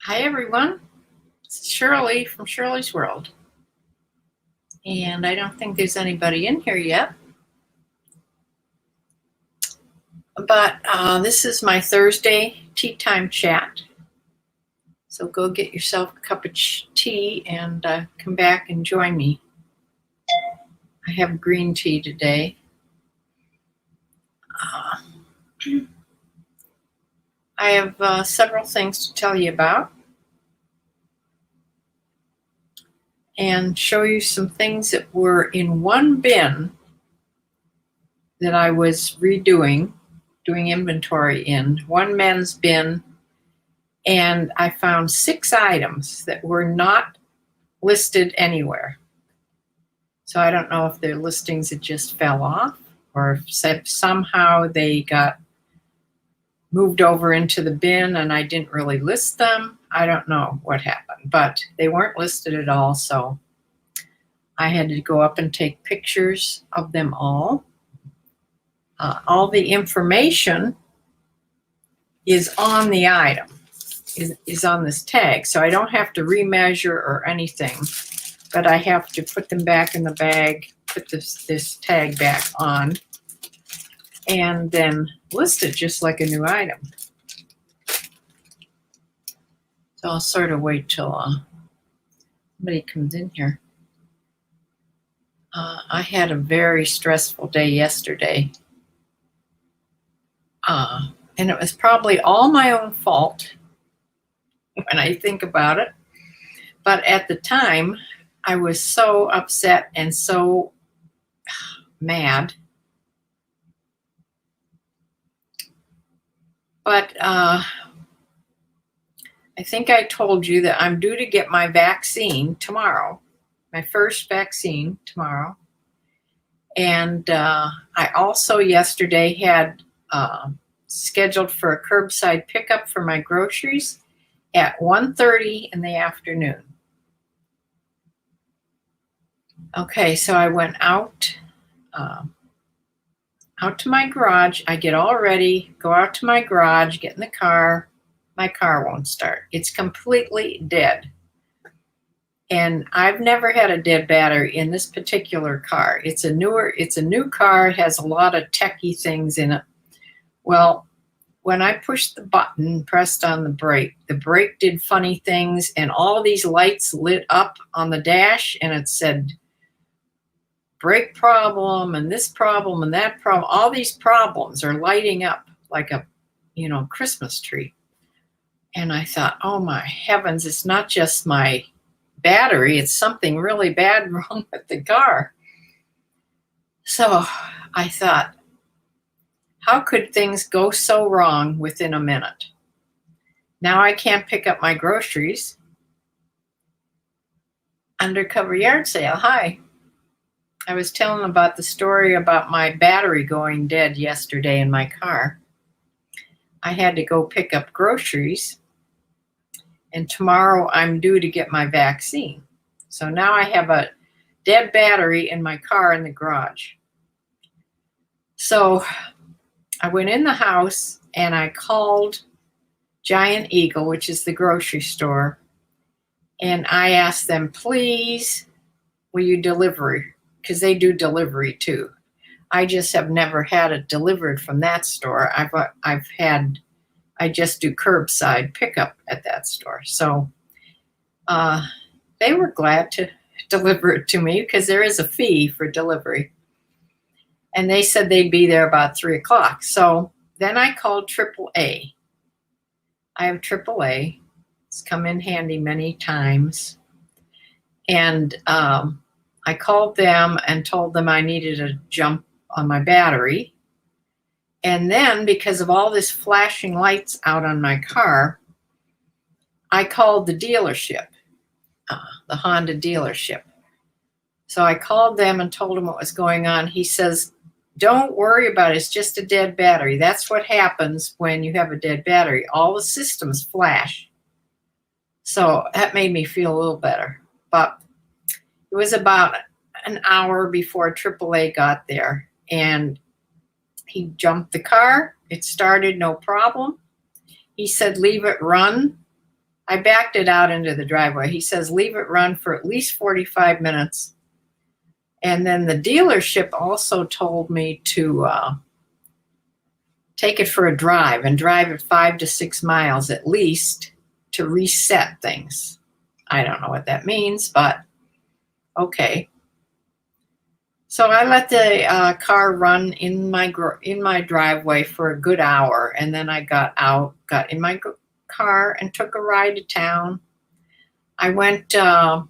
Hi everyone, it's Shirley from Shirley's World, and I don't think there's anybody in here yet, but this is my Thursday tea time chat, so go get yourself a cup of tea and come back and join me. I have green tea today. I have several things to tell you about and show you some things that were in one bin that I was doing inventory in, one men's bin, and I found 6 items that were not listed anywhere. So I don't know if they're listings that just fell off or if somehow they got moved over into the bin and I didn't really list them. I don't know what happened, but they weren't listed at all. So I had to go up and take pictures of them all. All the information is on the item, is on this tag. So I don't have to remeasure or anything, but I have to put them back in the bag, put this tag back on, and then list it just like a new item. So I'll sort of wait till somebody comes in here. I had a very stressful day yesterday. And it was probably all my own fault when I think about it. But at the time, I was so upset and so mad. But I think I told you that I'm due to get my vaccine tomorrow, my first vaccine tomorrow. And I also yesterday had scheduled for a curbside pickup for my groceries at 1:30 in the afternoon. Okay, so I went out to my garage. I get all ready, go out to my garage, get in the car. My car won't start. It's completely dead. And I've never had a dead battery in this particular car. It's a new car, it has a lot of techie things in it. Well, when I pushed the button, pressed on the brake did funny things, and all these lights lit up on the dash, and it said brake problem and this problem and that problem. All these problems are lighting up like a, Christmas tree. And I thought, oh my heavens, it's not just my battery, it's something really bad wrong with the car. So I thought, how could things go so wrong within a minute? Now I can't pick up my groceries. Undercover yard sale, hi. I was telling about the story about my battery going dead yesterday in my car. I had to go pick up groceries, and tomorrow I'm due to get my vaccine. So now I have a dead battery in my car in the garage. So I went in the house and I called Giant Eagle, which is the grocery store, and I asked them, please, will you deliver? Because they do delivery too. I just have never had it delivered from that store. I just do curbside pickup at that store. So they were glad to deliver it to me because there is a fee for delivery. And they said they'd be there about 3 o'clock. So then I called AAA. I have AAA. It's come in handy many times. And I called them and told them I needed a jump on my battery. And then because of all this flashing lights out on my car, I called the dealership, the Honda dealership. So I called them and told them what was going on. He says, don't worry about it. It's just a dead battery. That's what happens when you have a dead battery. All the systems flash. So that made me feel a little better. But it was about an hour before AAA got there, and he jumped the car. It started, no problem. He said, leave it run I backed it out into the driveway. He says, leave it run for at least 45 minutes. And then the dealership also told me to take it for a drive and drive it 5 to 6 miles at least to reset things. I don't know what that means, but okay. So I let the car run in my driveway for a good hour, and then I got out, got in my car, and took a ride to town. I went to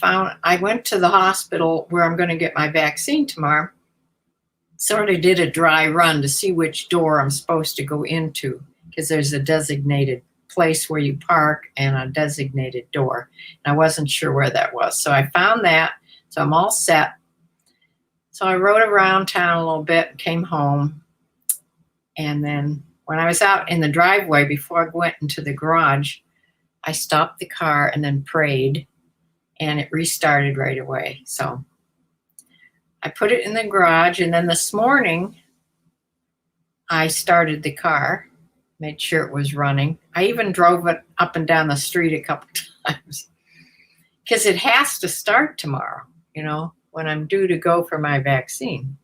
the hospital where I'm going to get my vaccine tomorrow. Sort of did a dry run to see which door I'm supposed to go into, because there's a designated place where you park and a designated door. And I wasn't sure where that was. So I found that. So I'm all set. So I rode around town a little bit and came home. And then when I was out in the driveway before I went into the garage, I stopped the car and then prayed, and it restarted right away. So I put it in the garage, and then this morning I started the car, made sure it was running. I even drove it up and down the street a couple times because it has to start tomorrow, when I'm due to go for my vaccine.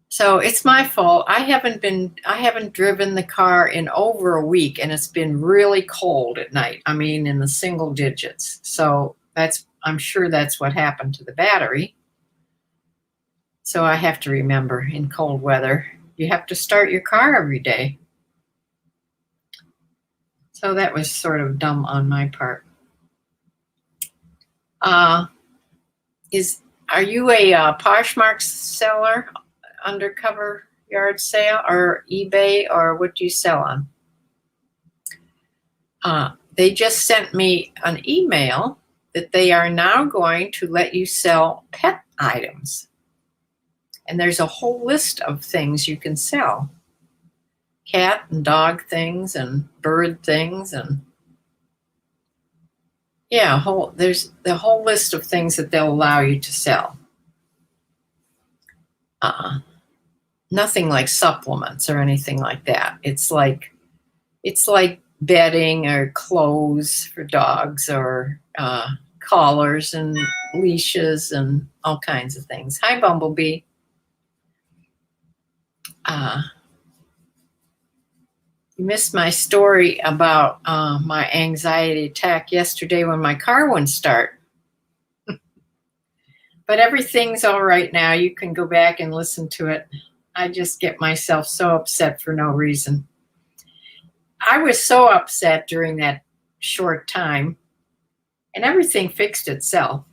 So it's my fault. I haven't driven the car in over a week, and it's been really cold at night. I mean, in the single digits. So I'm sure that's what happened to the battery. So I have to remember, in cold weather, you have to start your car every day. So that was sort of dumb on my part. Are you a Poshmark seller, undercover yard sale, or eBay, or what do you sell on? They just sent me an email that they are now going to let you sell pet items. And there's a whole list of things you can sell. Cat and dog things and bird things, and there's the whole list of things that they'll allow you to sell. Nothing like supplements or anything like that. It's like bedding or clothes for dogs, or collars and leashes and all kinds of things. Hi, Bumblebee. You missed my story about my anxiety attack yesterday when my car wouldn't start. But everything's all right now. You can go back and listen to it. I just get myself so upset for no reason. I was so upset during that short time, and everything fixed itself,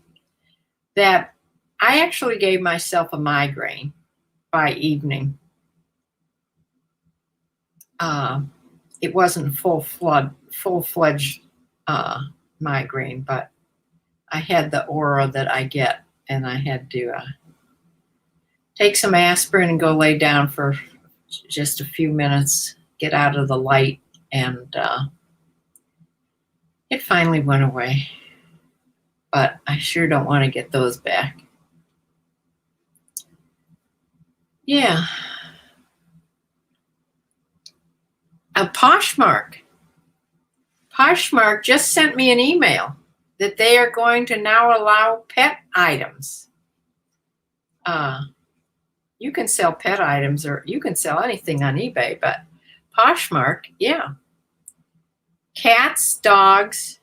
that I actually gave myself a migraine by evening. It wasn't full-fledged migraine, but I had the aura that I get, and I had to take some aspirin and go lay down for just a few minutes, get out of the light, and it finally went away. But I sure don't want to get those back. Yeah. Poshmark just sent me an email that they are going to now allow pet items. You can sell pet items, or you can sell anything on eBay, but Poshmark, yeah. Cats, dogs,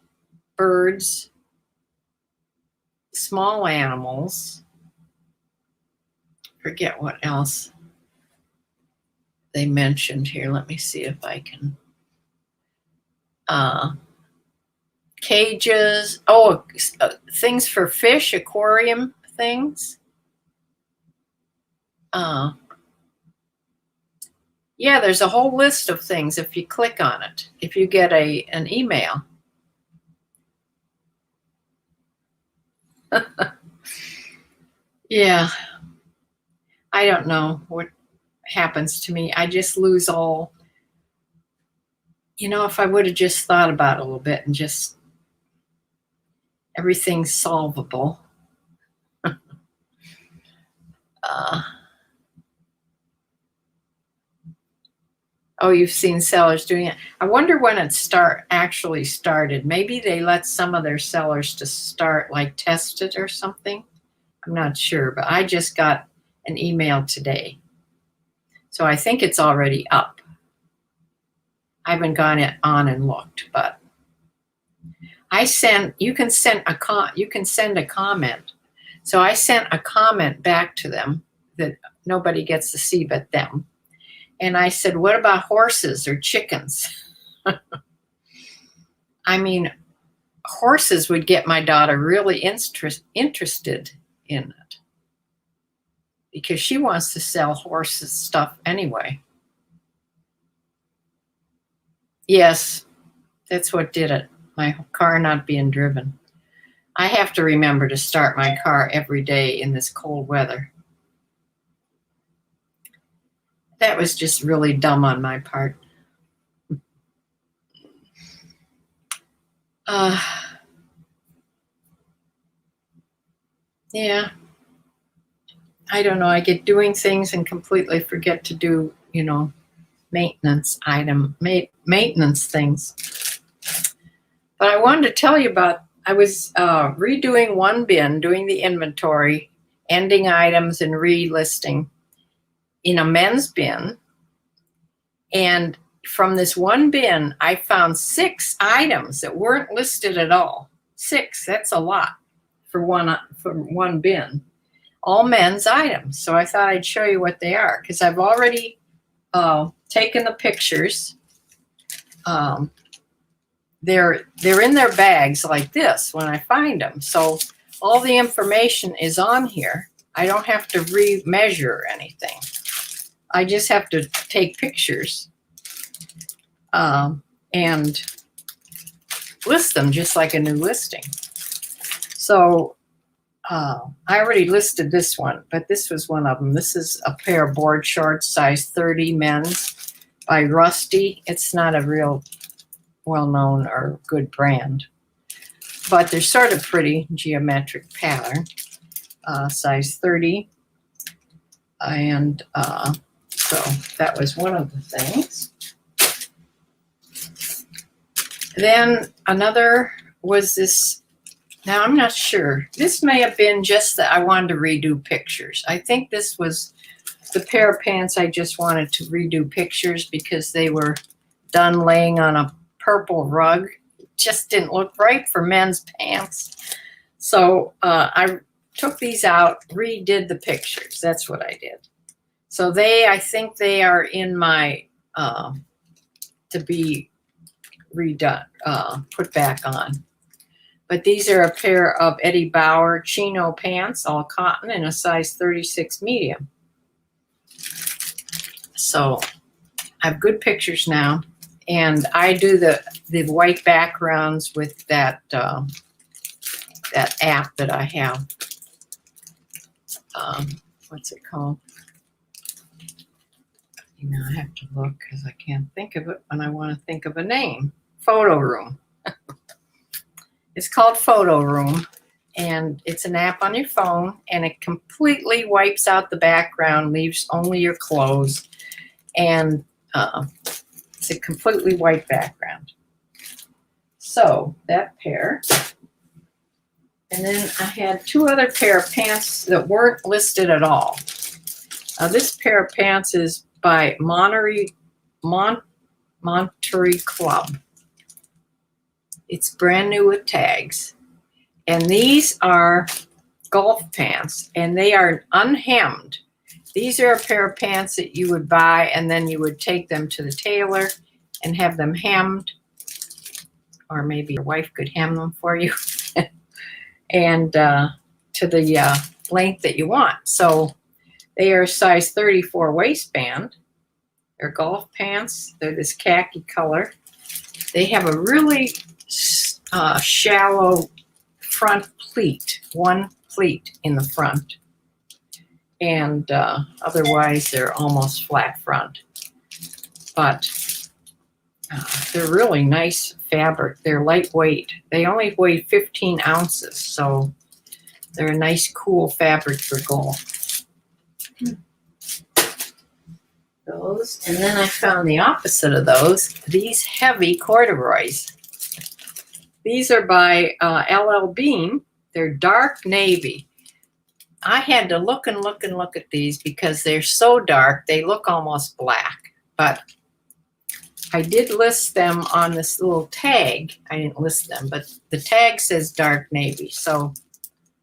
birds, small animals. Forget what else they mentioned here. Let me see if I can. Cages. Things for fish, aquarium things. There's a whole list of things if you click on it, if you get an email. Yeah. I don't know what happens to me. I just lose all. If I would have just thought about it a little bit and just everything's solvable. Oh, you've seen sellers doing it. I wonder when it actually started. Maybe they let some of their sellers to start, like test it or something. I'm not sure, but I just got an email today. So I think it's already up. I haven't gone on and looked, but you can send a comment. So I sent a comment back to them that nobody gets to see but them. And I said, what about horses or chickens? I mean, horses would get my daughter really interested in it because she wants to sell horses stuff anyway. Yes, that's what did it. My car not being driven. I have to remember to start my car every day in this cold weather. That was just really dumb on my part. Yeah. I don't know. I get doing things and completely forget to do, maintenance things. But I wanted to tell you about, I was redoing one bin, doing the inventory, ending items and relisting in a men's bin. And from this one bin, I found 6 items that weren't listed at all. 6, that's a lot for one bin. All men's items. So I thought I'd show you what they are because I've already taken the pictures. They're in their bags like this when I find them. So all the information is on here. I don't have to remeasure anything. I just have to take pictures and list them just like a new listing. So I already listed this one, but this was one of them. This is a pair of board shorts, size 30 men's by Rusty. It's not a real well-known or good brand, but they're sort of pretty geometric pattern, size 30. And so that was one of the things. Then another was this. Now, I'm not sure. This may have been just that I wanted to redo pictures. I think this was the pair of pants I just wanted to redo pictures because they were done laying on a purple rug. It just didn't look right for men's pants. So I took these out, redid the pictures. That's what I did. So I think they are in my, to be redone, put back on. But these are a pair of Eddie Bauer chino pants, all cotton, in a size 36 medium. So I have good pictures now. And I do the white backgrounds with that app that I have. What's it called? I have to look because I can't think of it when I want to think of a name. Photo Room. It's called Photo Room, and it's an app on your phone, and it completely wipes out the background, leaves only your clothes, and it's a completely white background. So that pair. And then I had 2 other pair of pants that weren't listed at all. This pair of pants is by Monterey Club. It's brand new with tags. And these are golf pants, and they are unhemmed. These are a pair of pants that you would buy, and then you would take them to the tailor and have them hemmed. Or maybe your wife could hem them for you. And to the length that you want. So they are size 34 waistband. They're golf pants. They're this khaki color. They have a really shallow front pleat, one pleat in the front. And otherwise, they're almost flat front. But they're really nice fabric. They're lightweight. They only weigh 15 ounces, so they're a nice, cool fabric for golf. those. And then I found the opposite of those, these heavy corduroys. These are by LL Bean. They're dark navy. I had to look and look and look at these because they're so dark, they look almost black. But I did list them on this little tag. I didn't list them, but the tag says dark navy. So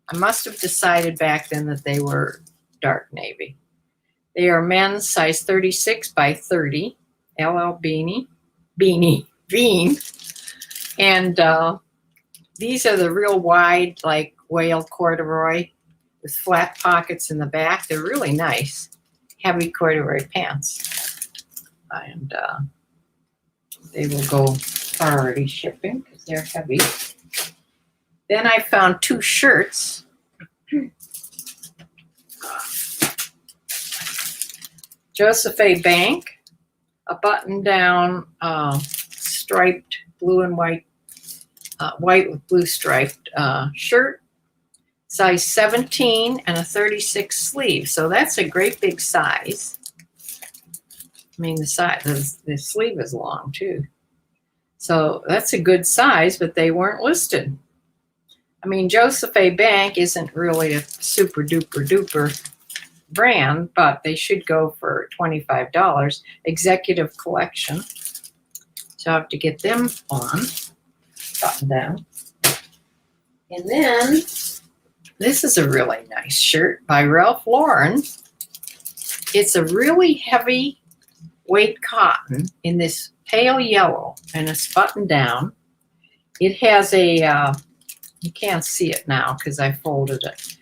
I must have decided back then that they were dark navy. They are men's size 36 by 30, LL Bean. And these are the real wide, like whale corduroy with flat pockets in the back. They're really nice, heavy corduroy pants. And they will go priority shipping because they're heavy. Then I found two shirts. Joseph A. Bank, a button-down striped blue and white, white with blue striped shirt, size 17 and a 36 sleeve. So that's a great big size. I mean, the sleeve is long too. So that's a good size, but they weren't listed. I mean, Joseph A. Bank isn't really a super duper duper brand, but they should go for $25. Executive Collection. So I have to get them on, button down. And then this is a really nice shirt by Ralph Lauren. It's a really heavy weight cotton in this pale yellow, and it's buttoned down. It has a, you can't see it now because I folded it.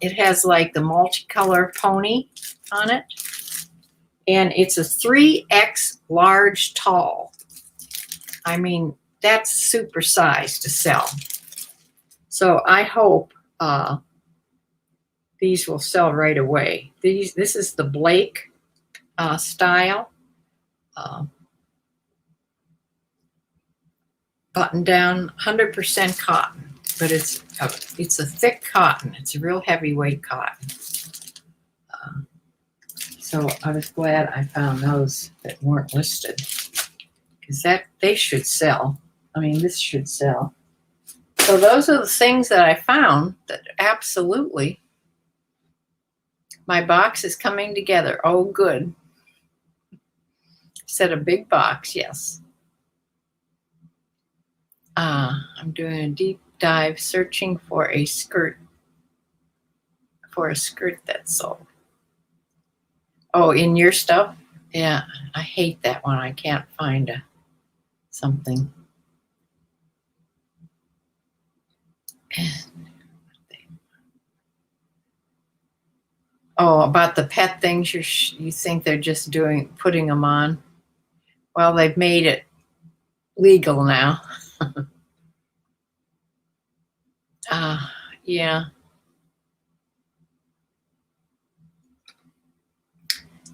It has like the multicolor pony on it. And it's a 3X large tall. I mean, that's super size to sell. So I hope these will sell right away. This is the Blake style. Button down, 100% cotton. But it's a thick cotton. It's a real heavyweight cotton. So I was glad I found those that weren't listed because they should sell. I mean, this should sell. So those are the things that I found that absolutely my box is coming together. Oh, good. Said a big box, yes. I'm doing a deep dive searching for a skirt that's sold. Oh, in your stuff? Yeah, I hate that one. I can't find something. Oh, about the pet things you think they're just putting them on. Well, they've made it legal now. Yeah.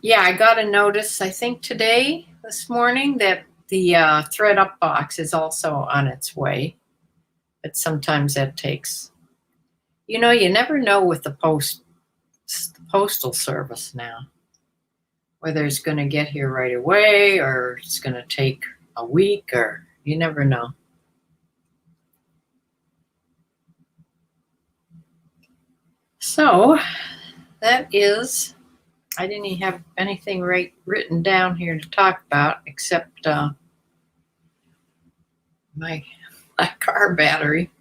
Yeah, I got a notice, I think this morning, that the ThreadUp box is also on its way. But sometimes that takes, you never know with the postal service now, whether it's going to get here right away or it's going to take a week, or you never know. So that is, I didn't even have anything written down here to talk about except my car battery.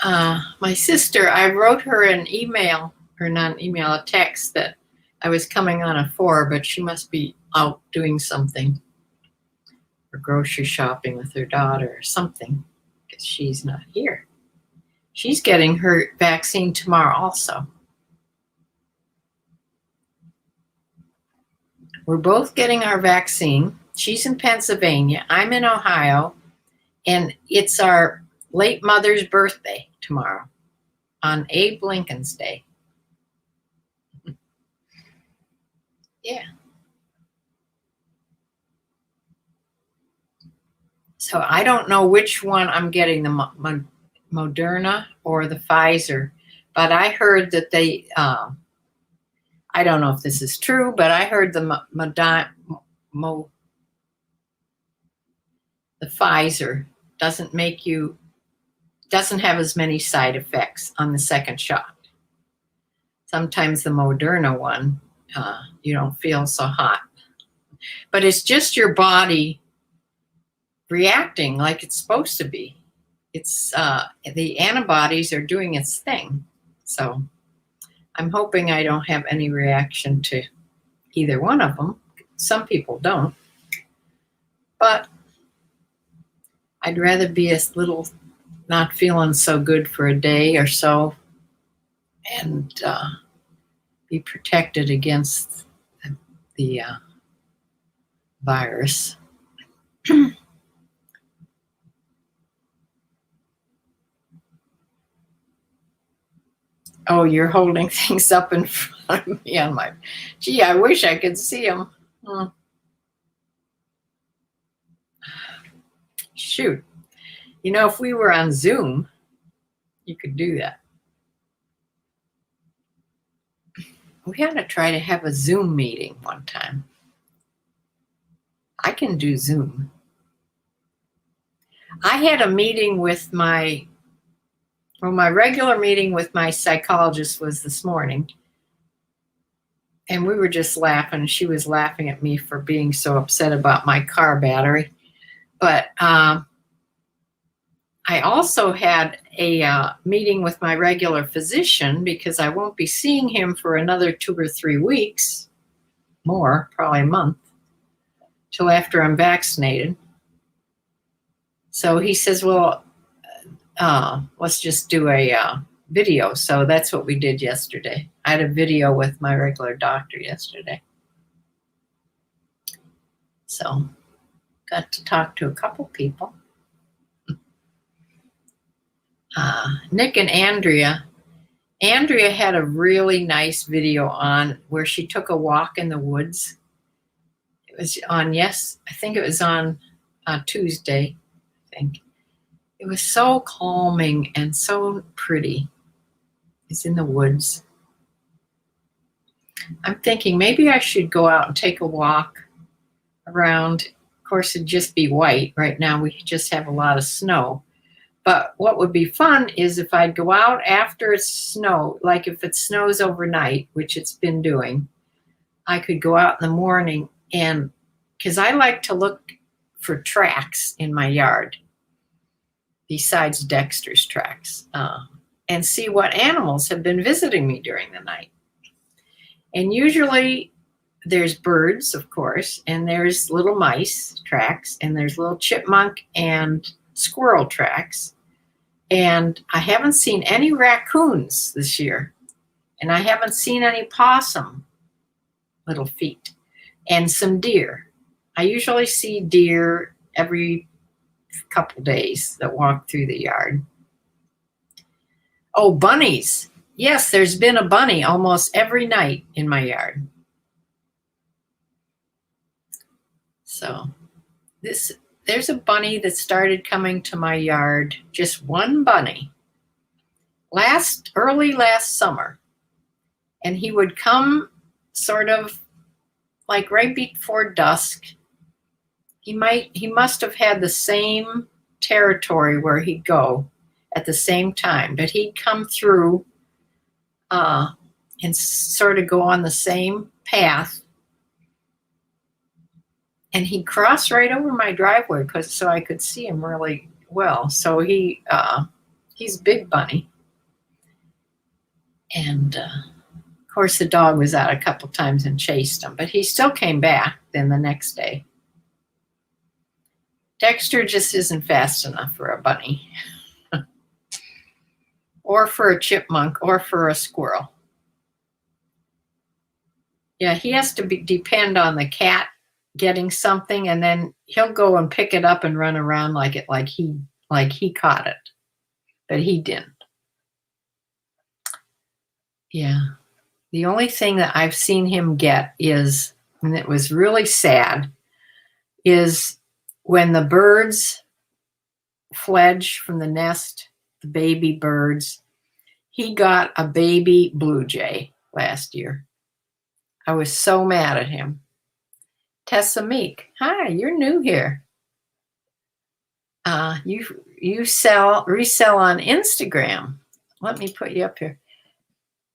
My sister, I wrote her an email, or not an email, a text that I was coming on at 4, but she must be out doing something, or grocery shopping with her daughter or something, because she's not here. She's getting her vaccine tomorrow also. We're both getting our vaccine. She's in Pennsylvania. I'm in Ohio. And it's our late mother's birthday tomorrow on Abe Lincoln's Day. Yeah. So I don't know which one I'm getting, the Moderna or the Pfizer, but I heard that I I don't know if this is true, but I heard the Pfizer doesn't have as many side effects on the second shot. Sometimes the Moderna one, you don't feel so hot. But it's just your body reacting like it's supposed to be. It's the antibodies are doing its thing. So I'm hoping I don't have any reaction to either one of them. Some people don't. But I'd rather be a little not feeling so good for a day or so and be protected against the virus. Oh, you're holding things up in front of me on my... Gee, I wish I could see them. Shoot. You know, if we were on Zoom, you could do that. We had to try to have a Zoom meeting one time. I can do Zoom. I had a meeting with my regular meeting with my psychologist was this morning. And we were just laughing. She was laughing at me for being so upset about my car battery. But I also had a meeting with my regular physician because I won't be seeing him for another 2 or 3 weeks, more, probably a month, till after I'm vaccinated. So he says, well, let's just do a video. So that's what we did yesterday. I had a video with my regular doctor yesterday. So got to talk to a couple people. Nick and Andrea had a really nice video on where she took a walk in the woods. It was on, I think it was on Tuesday, I think. It was so calming and so pretty. It's in the woods. I'm thinking maybe I should go out and take a walk around. Of course, it'd just be white. Right now, we just have a lot of snow. But what would be fun is if I'd go out after it's snow, like if it snows overnight, which it's been doing, I could go out in the morning and, because I like to look for tracks in my yard, besides Dexter's tracks, and see what animals have been visiting me during the night. And usually there's birds, of course, and there's little mice tracks, and there's little chipmunk and squirrel tracks. And I haven't seen any raccoons this year. And I haven't seen any possum little feet. And some deer. I usually see deer every couple days that walk through the yard. Oh, bunnies. Yes, there's been a bunny almost every night in my yard. So there's a bunny that started coming to my yard, just one bunny, early last summer. And he would come sort of like right before dusk. He must have had the same territory where he'd go at the same time, but he'd come through and sort of go on the same path. And he'd cross right over my driveway so I could see him really well. So he's Big Bunny. And of course the dog was out a couple times and chased him, but he still came back then the next day. Dexter just isn't fast enough for a bunny. Or for a chipmunk, or for a squirrel. Yeah, he has to depend on the cat getting something, and then he'll go and pick it up and run around like he caught it, but he didn't. Yeah, the only thing that I've seen him get is, and it was really sad, is when the birds fledge from the nest, the baby birds, he got a baby blue jay last year. I was so mad at him. Tessa Meek, hi, you're new here. You resell on Instagram. Let me put you up here.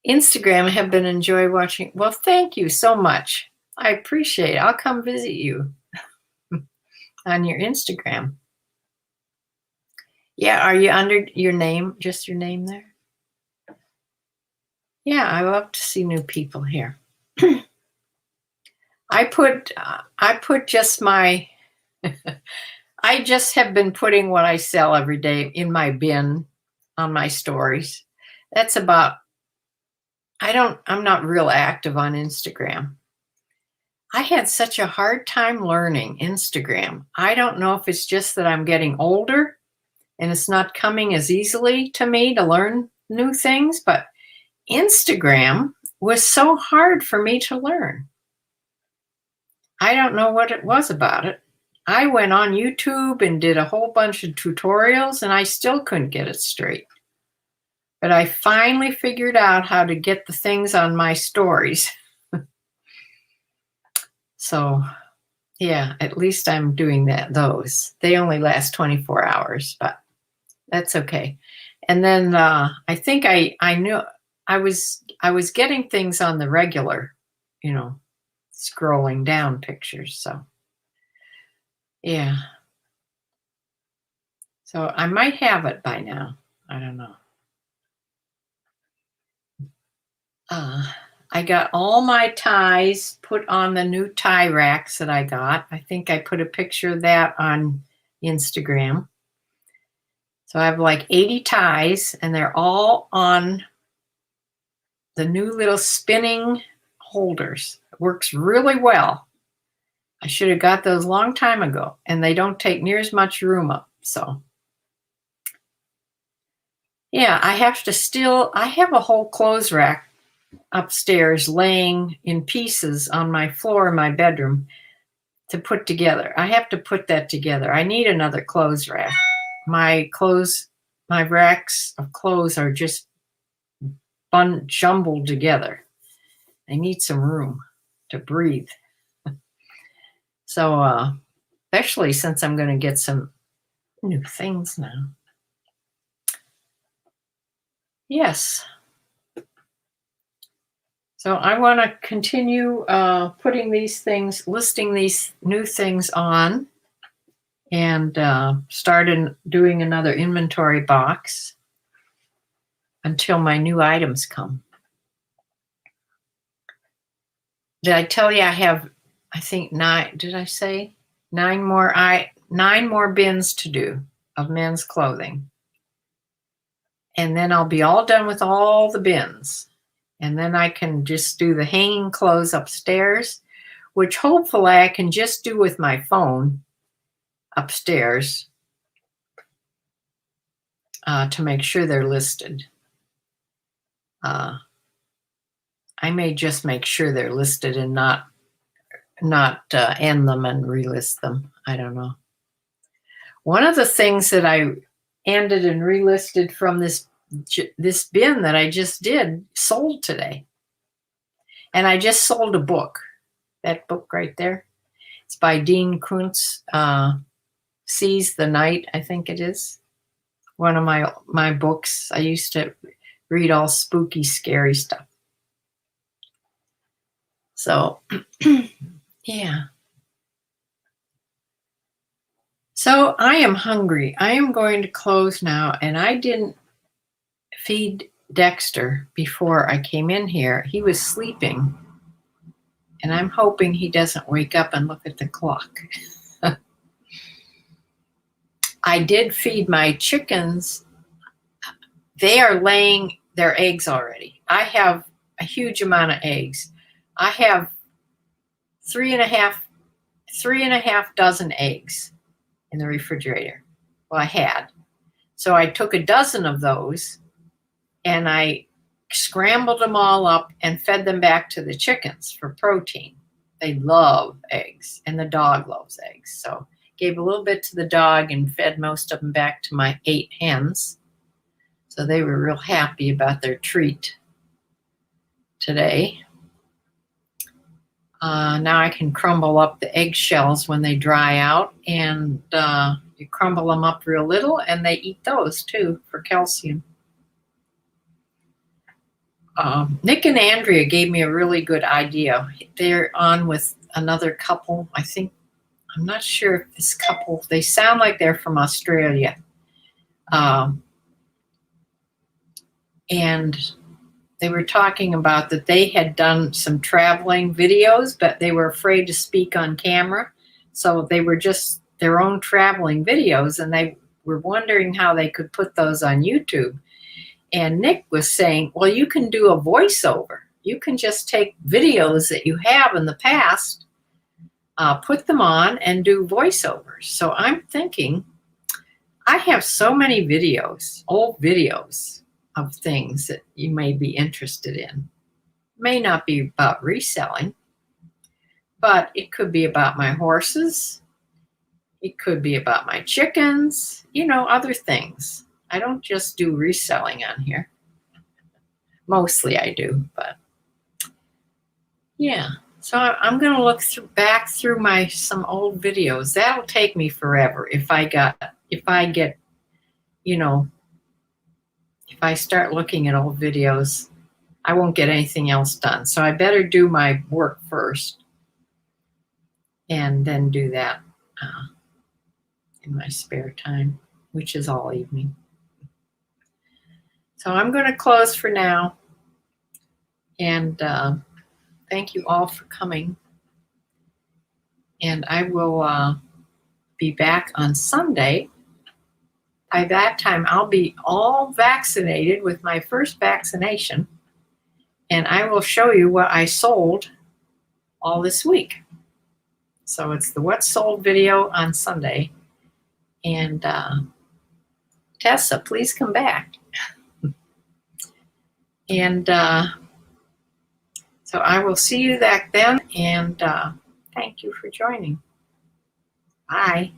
Instagram, I have been enjoy watching. Well, thank you so much. I appreciate it. I'll come visit you on your Instagram. Yeah, are you under your name, just your name there? Yeah, I love to see new people here. I put just my, I just have been putting what I sell every day in my bin on my stories. That's about, I'm not real active on Instagram. I had such a hard time learning Instagram. I don't know if it's just that I'm getting older and it's not coming as easily to me to learn new things, but Instagram was so hard for me to learn. I don't know what it was about it. I went on YouTube and did a whole bunch of tutorials and I still couldn't get it straight. But I finally figured out how to get the things on my stories. So, yeah, at least I'm doing those. They only last 24 hours, but that's okay. And then I think I knew I was getting things on the regular, scrolling down pictures. So, yeah. So I might have it by now. I don't know. I got all my ties put on the new tie racks that I got. I think I put a picture of that on Instagram. So I have like 80 ties and they're all on the new little spinning holders. It works really well. I should have got those a long time ago and they don't take near as much room up. So yeah, I have a whole clothes rack upstairs laying in pieces on my floor in my bedroom to put together. I have to put that together. I need another clothes rack. My racks of clothes are just jumbled together. I need some room to breathe. So, especially since I'm going to get some new things now. Yes. So I want to continue listing these new things on and start doing another inventory box until my new items come. Did I tell you I have, I think 9, did I say? 9 more bins to do of men's clothing. And then I'll be all done with all the bins. And then I can just do the hanging clothes upstairs, which hopefully I can just do with my phone upstairs to make sure they're listed. I may just make sure they're listed and not end them and relist them. I don't know. One of the things that I ended and relisted from this bin that I just did sold today. And I just sold a book. That book right there. It's by Dean Koontz, Seize the Night, I think it is. One of my books. I used to read all spooky, scary stuff. So, yeah. So I am hungry. I am going to close now, and I didn't feed Dexter before I came in here. He was sleeping, and I'm hoping he doesn't wake up and look at the clock. I did feed my chickens. They are laying their eggs already. I have a huge amount of eggs. I have 3.5 dozen eggs in the refrigerator. Well, I had. So I took a dozen of those and I scrambled them all up and fed them back to the chickens for protein. They love eggs, and the dog loves eggs. So gave a little bit to the dog and fed most of them back to my 8 hens. So they were real happy about their treat today. Now I can crumble up the eggshells when they dry out, and you crumble them up real little, and they eat those too for calcium. Nick and Andrea gave me a really good idea. They're on with another couple. I'm not sure if this couple, they sound like they're from Australia. And they were talking about that they had done some traveling videos, but they were afraid to speak on camera. So they were just their own traveling videos, and they were wondering how they could put those on YouTube. And Nick was saying, well, you can do a voiceover. You can just take videos that you have in the past, put them on and do voiceovers. So I'm thinking, I have so many videos, old videos of things that you may be interested in. May not be about reselling, but it could be about my horses. It could be about my chickens, other things. I don't just do reselling on here. Mostly I do, but yeah. So I'm going to look back through some old videos. That'll take me forever if I start looking at old videos, I won't get anything else done. So I better do my work first and then do that in my spare time, which is all evening. So I'm going to close for now. And thank you all for coming. And I will be back on Sunday. By that time, I'll be all vaccinated with my first vaccination. And I will show you what I sold all this week. So it's the What Sold video on Sunday. And Tessa, please come back. And so I will see you back then. And thank you for joining. Bye.